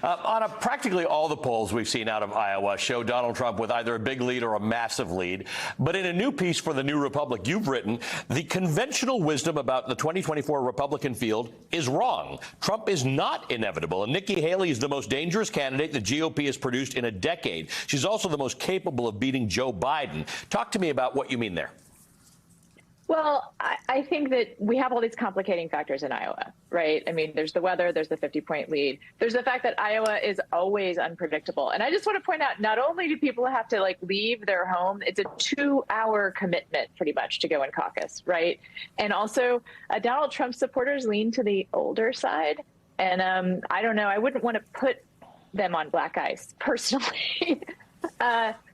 Anna, practically all the polls we've seen out of Iowa show Donald Trump with either a big lead or a massive lead. But in a new piece for the New Republic you've written, the conventional wisdom about the 2024 Republican field is wrong. Trump is not inevitable, and Nikki Haley is the most dangerous candidate the GOP has produced in a decade. She's also the most capable of beating Joe Biden. Talk to me about what you mean there. Well, I think that we have all these complicating factors in Iowa, right? I mean, there's the weather, there's the 50-point lead. There's the fact that Iowa is always unpredictable. And I just want to point out, not only do people have to leave their home, it's a 2-hour commitment pretty much to go and caucus, right? And also Donald Trump supporters lean to the older side. And I don't know, I wouldn't want to put them on black ice personally.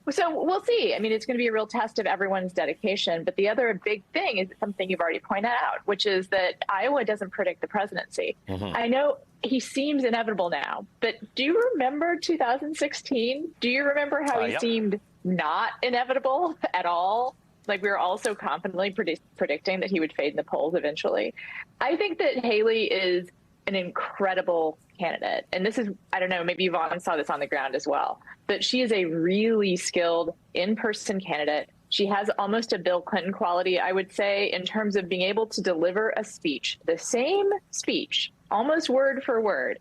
So we'll see. I mean, it's going to be a real test of everyone's dedication. But the other big thing is something you've already pointed out, which is that Iowa doesn't predict the presidency. Mm-hmm. I know he seems inevitable now, but do you remember 2016? Do you remember how he seemed not inevitable at all? We were all so confidently predicting that he would fade in the polls eventually. I think that Haley is an incredible candidate. And this is, I don't know, maybe Vaughn saw this on the ground as well, but she is a really skilled in-person candidate. She has almost a Bill Clinton quality, I would say, in terms of being able to deliver a speech, the same speech, almost word for word,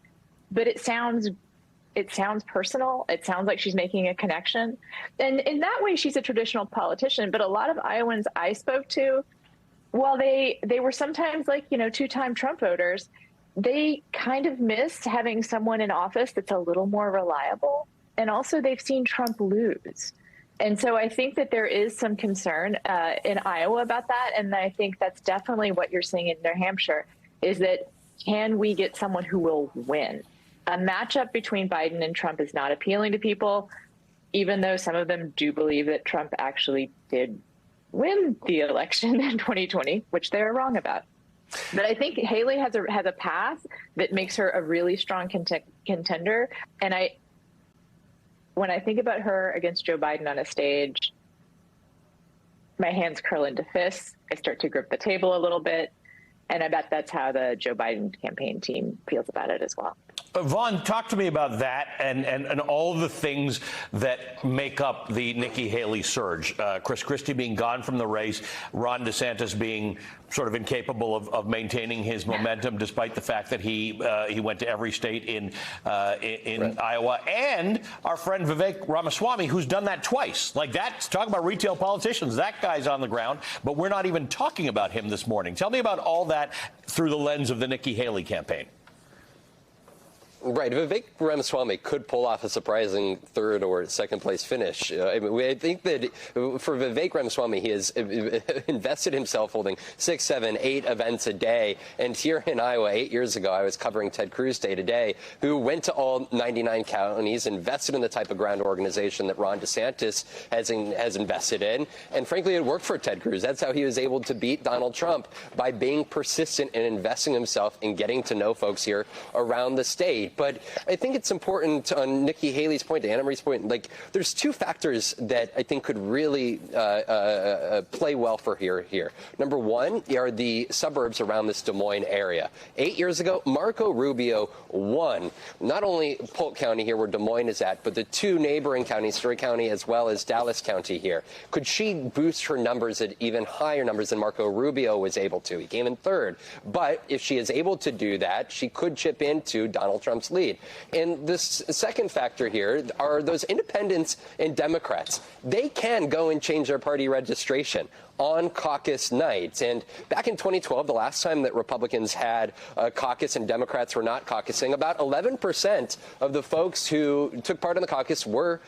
but it sounds personal. It sounds like she's making a connection. And in that way, she's a traditional politician. But a lot of Iowans I spoke to, while they were sometimes 2-time Trump voters, they kind of miss having someone in office that's a little more reliable. And also they've seen Trump lose. And so I think that there is some concern in Iowa about that. And I think that's definitely what you're seeing in New Hampshire, is that can we get someone who will win? A matchup between Biden and Trump is not appealing to people, even though some of them do believe that Trump actually did win the election in 2020, which they're wrong about. But I think Haley has a path that makes her a really strong contender. And when I think about her against Joe Biden on a stage, my hands curl into fists. I start to grip the table a little bit. And I bet that's how the Joe Biden campaign team feels about it as well. Vaughn, talk to me about that and all the things that make up the Nikki Haley surge. Chris Christie being gone from the race, Ron DeSantis being sort of incapable of maintaining his momentum, despite the fact that he went to every state in right. Iowa, and our friend Vivek Ramaswamy, who's done that twice. Talk about retail politicians. That guy's on the ground, but we're not even talking about him this morning. Tell me about all that through the lens of the Nikki Haley campaign. Right. Vivek Ramaswamy could pull off a surprising third or second place finish. I think that for Vivek Ramaswamy, he has invested himself holding 6, 7, 8 events a day. And here in Iowa, 8 years ago, I was covering Ted Cruz Day to Day, who went to all 99 counties, invested in the type of ground organization that Ron DeSantis has invested in. And frankly, it worked for Ted Cruz. That's how he was able to beat Donald Trump, by being persistent and investing himself in getting to know folks here around the state. But I think it's important, on Nikki Haley's point, to Anna Marie's point, there's 2 factors that I think could really play well for her here. Number one are the suburbs around this Des Moines area. 8 years ago, Marco Rubio won not only Polk County here, where Des Moines is at, but the 2 neighboring counties, Story County as well as Dallas County here. Could she boost her numbers at even higher numbers than Marco Rubio was able to? He came in third. But if she is able to do that, she could chip into Donald Trump's lead. And this second factor here are those independents and Democrats. They can go and change their party registration on caucus nights. And back in 2012, the last time that Republicans had a caucus and Democrats were not caucusing, about 11% of the folks who took part in the caucus were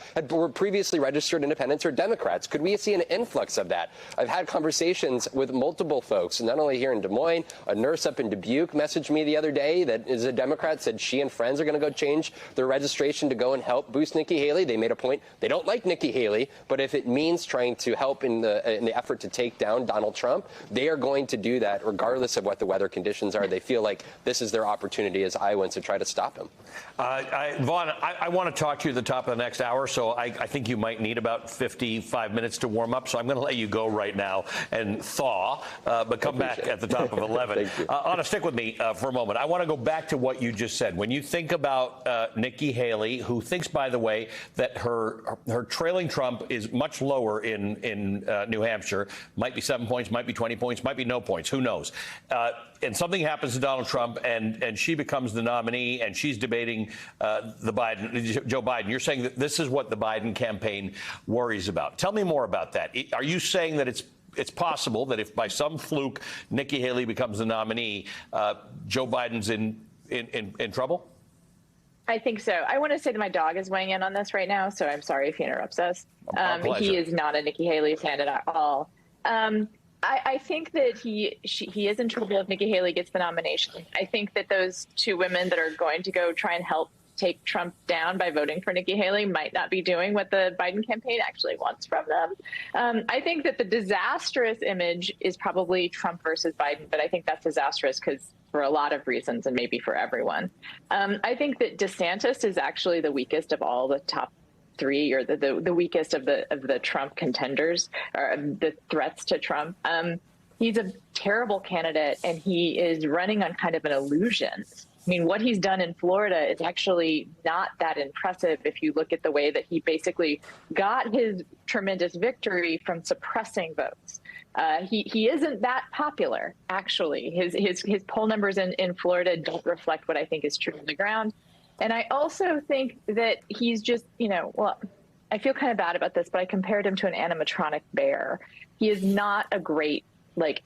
previously registered independents or Democrats. Could we see an influx of that? I've had conversations with multiple folks, not only here in Des Moines. A nurse up in Dubuque messaged me the other day that is a Democrat, said she and friends are going to go change their registration to go and help boost Nikki Haley. They made a point. They don't like Nikki Haley, but if it means trying to help in the effort to take down Donald Trump, they are going to do that regardless of what the weather conditions are. They feel like this is their opportunity as Iowans to try to stop him. Vaughn, I want to talk to you at the top of the next hour, so I think you might need about 55 minutes to warm up, so I'm going to let you go right now and thaw, but come back at the top of 11. Anna, stick with me for a moment. I want to go back to what you just said. When you think think about Nikki Haley, who thinks, by the way, that her trailing Trump is much lower in New Hampshire, might be 7 points, might be 20 points, might be no points, who knows? And something happens to Donald Trump, and she becomes the nominee, and she's debating Joe Biden. You're saying that this is what the Biden campaign worries about. Tell me more about that. Are you saying that it's possible that if by some fluke Nikki Haley becomes the nominee, Joe Biden's in trouble? I think so. I want to say that my dog is weighing in on this right now, so I'm sorry if he interrupts us. He is not a Nikki Haley fan at all. I think that he is in trouble if Nikki Haley gets the nomination. I think that those two women that are going to go try and help take Trump down by voting for Nikki Haley might not be doing what the Biden campaign actually wants from them. I think that the disastrous image is probably Trump versus Biden, but I think that's disastrous for a lot of reasons and maybe for everyone. I think that DeSantis is actually the weakest of all the top three, or the weakest of the Trump contenders, or the threats to Trump. He's a terrible candidate, and he is running on kind of an illusion. I mean, what he's done in Florida is actually not that impressive if you look at the way that he basically got his tremendous victory from suppressing votes. He isn't that popular, actually. His poll numbers in Florida don't reflect what I think is true on the ground. And I also think that he's just, well, I feel kind of bad about this, but I compared him to an animatronic bear. He is not a great,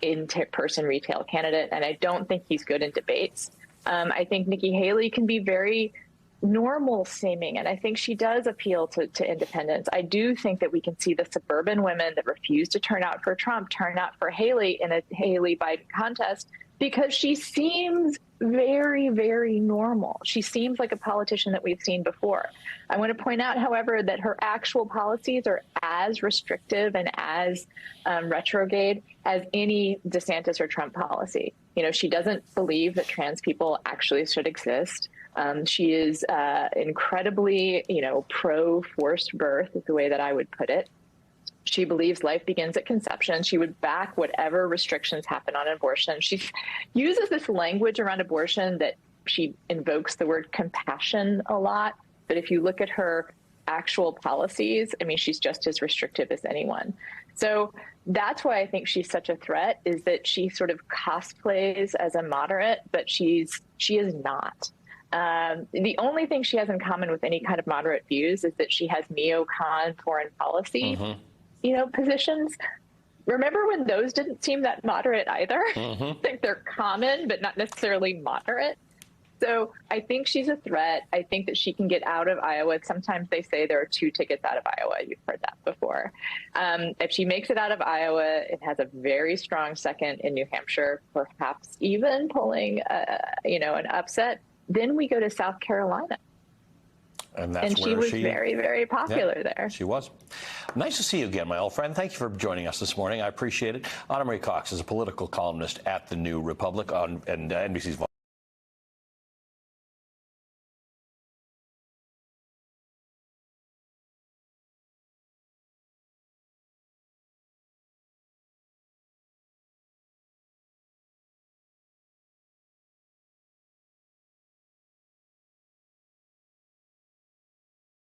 in-person retail candidate, and I don't think he's good in debates. I think Nikki Haley can be very normal seeming, and I think she does appeal to independents. I do think that we can see the suburban women that refuse to turn out for Trump turn out for Haley in a Haley-Biden contest, because she seems very, very normal. She seems like a politician that we've seen before. I want to point out, however, that her actual policies are as restrictive and as retrograde as any DeSantis or Trump policy. She doesn't believe that trans people actually should exist. She is incredibly, pro-forced birth is the way that I would put it. She believes life begins at conception. She would back whatever restrictions happen on abortion. She uses this language around abortion that she invokes the word compassion a lot. But if you look at her actual policies, I mean, she's just as restrictive as anyone. So that's why I think she's such a threat, is that she sort of cosplays as a moderate, but she is not. The only thing she has in common with any kind of moderate views is that she has neocon foreign policy, positions. Remember when those didn't seem that moderate either? I think they're common, but not necessarily moderate. So I think she's a threat. I think that she can get out of Iowa. Sometimes they say there are 2 tickets out of Iowa. You've heard that before. If she makes it out of Iowa, it has a very strong second in New Hampshire, perhaps even pulling, an upset. Then we go to South Carolina. And she was very, very popular there. She was. Nice to see you again, my old friend. Thank you for joining us this morning. I appreciate it. Ana Marie Cox is a political columnist at The New Republic and NBC's